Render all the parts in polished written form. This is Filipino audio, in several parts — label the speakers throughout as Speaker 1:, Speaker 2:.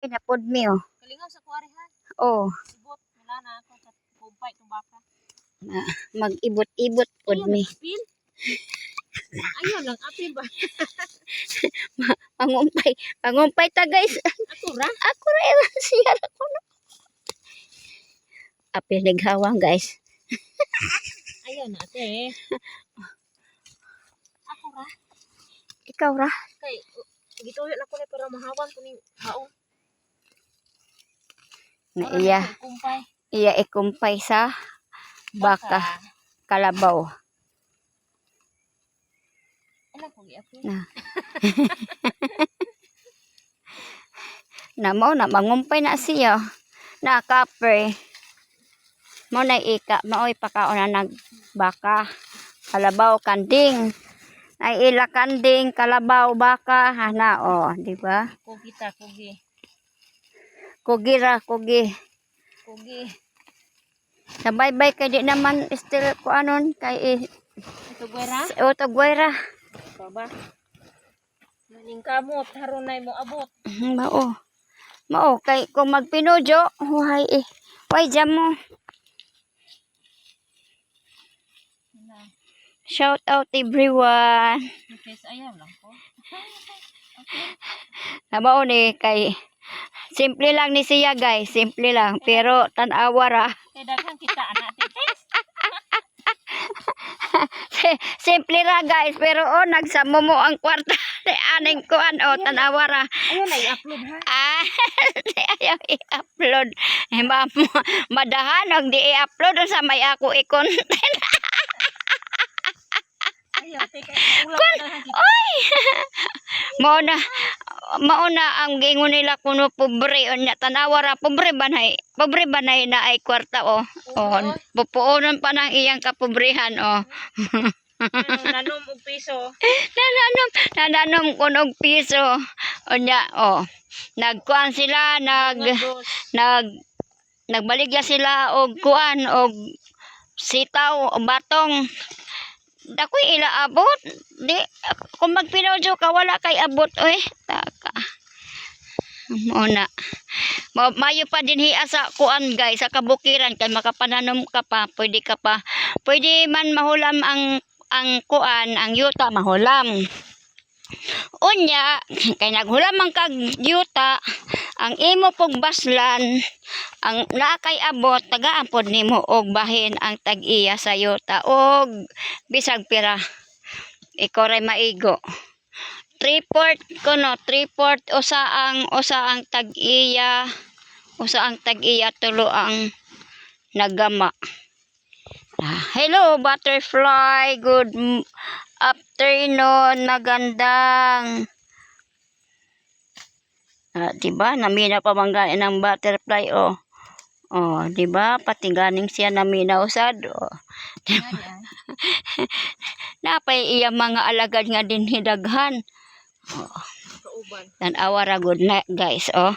Speaker 1: Napod mi oh.
Speaker 2: Kalingaw sa kuwarihan.
Speaker 1: Oh.
Speaker 2: Ibot wala na ako sa kumpay tong baka.
Speaker 1: Mag-ibot-ibot pod mi.
Speaker 2: Apil. Ayaw lang apil ba?
Speaker 1: Pangumpay ta guys.
Speaker 2: Ako ra.
Speaker 1: Ako ra ilan siya ako na. Apil naghawang guys.
Speaker 2: Ayaw na ate. Ako ra.
Speaker 1: Ikaw ra.
Speaker 2: Kay gituyo na ko ni para mahawan ko ni haon.
Speaker 1: Na iya.
Speaker 2: Kumpay.
Speaker 1: Iya ikumpay sa baka kalabaw.
Speaker 2: Ano ko gi-apil?
Speaker 1: Na. Namo na mangumpay na siya. Na kape. Mo na ika, maoy pakaon na nagbaka. Kalabaw kanding. Ay ila kanding, kalabaw, baka, hana oh, di ba?
Speaker 2: Kugi ta, kugi.
Speaker 1: Kugi ra, kugi.
Speaker 2: Kugi.
Speaker 1: Sabay-bay kay di naman still ko anon kay
Speaker 2: Ito gwera?
Speaker 1: o to guwera.
Speaker 2: Baba. Maning kamot haron nay mo abot.
Speaker 1: Mao. Mao kay kung magpinudyo, huhay eh. Why jam mo? Shout out everyone.
Speaker 2: Okay, ayaw lang ko.
Speaker 1: Nabao ni kay simple lang ni siya guys, simple lang pero tan-awa ra.
Speaker 2: Kay daghang kita ana titis.
Speaker 1: Simple ra guys pero oh nagsamo mo ang kwarta ni aning kuan oh tan-awa ra.
Speaker 2: Ayaw na i-upload ha.
Speaker 1: Ayaw i-upload. Madahan og di i-upload sa may ako i-content.
Speaker 2: Ayaw te kay ulam daghang kita.
Speaker 1: Oy! Mauna ang gingon nila kuno pobre unya tanawa ra pobre banay na ay kwarta oh. Oh, pupuonon pa nang iyang kapobrehan oh.
Speaker 2: Nanom og piso.
Speaker 1: Nananom kuno og piso. Unya oh. Nagkuan sila nagbaligya sila og kuan og sitaw o batong. Dakoy ila abot di kung magpinodyo ka wala kay abot oy taka muna mayo pa din hiya sa kuan guys sa kabukiran kay makapananom ka pa pwede man mahulam ang kuan ang yuta mahulam unya kay naghulam man kag yuta ang imo pog baslan ang nakay abot tagaan pod nimo og bahin ang tag-iya sa yuta og bisag pira ikaw ray maigo 3/4 kuno 3/4 usa ang tag-iya tulo ang nagama. Hello butterfly, good afternoon, magandang diba namina pa manggain ng butterfly oh. Oh, diba pati ganing siya namina usad oh. Diba? Napay iya mga alagad nga din hidaghan. Oh. Tan-awa ra good na guys oh.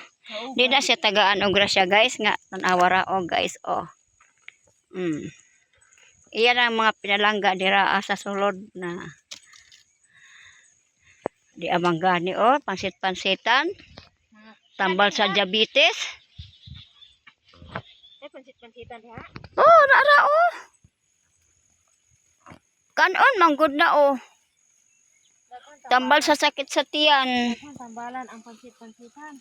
Speaker 1: Di na siya tagaan og grasya guys nga tan-awa ra oh guys oh. Iyan ang mga pinalangga dira sa sulod na di amang gani oh pansit-pansitan. Tambal sa diabetes.
Speaker 2: Pansit-pansitan ha.
Speaker 1: Oh, nara oh. Kanon manggod na oh. Tambal sa sakit sa tiyan.
Speaker 2: Tambalan ang pansit-pansitan.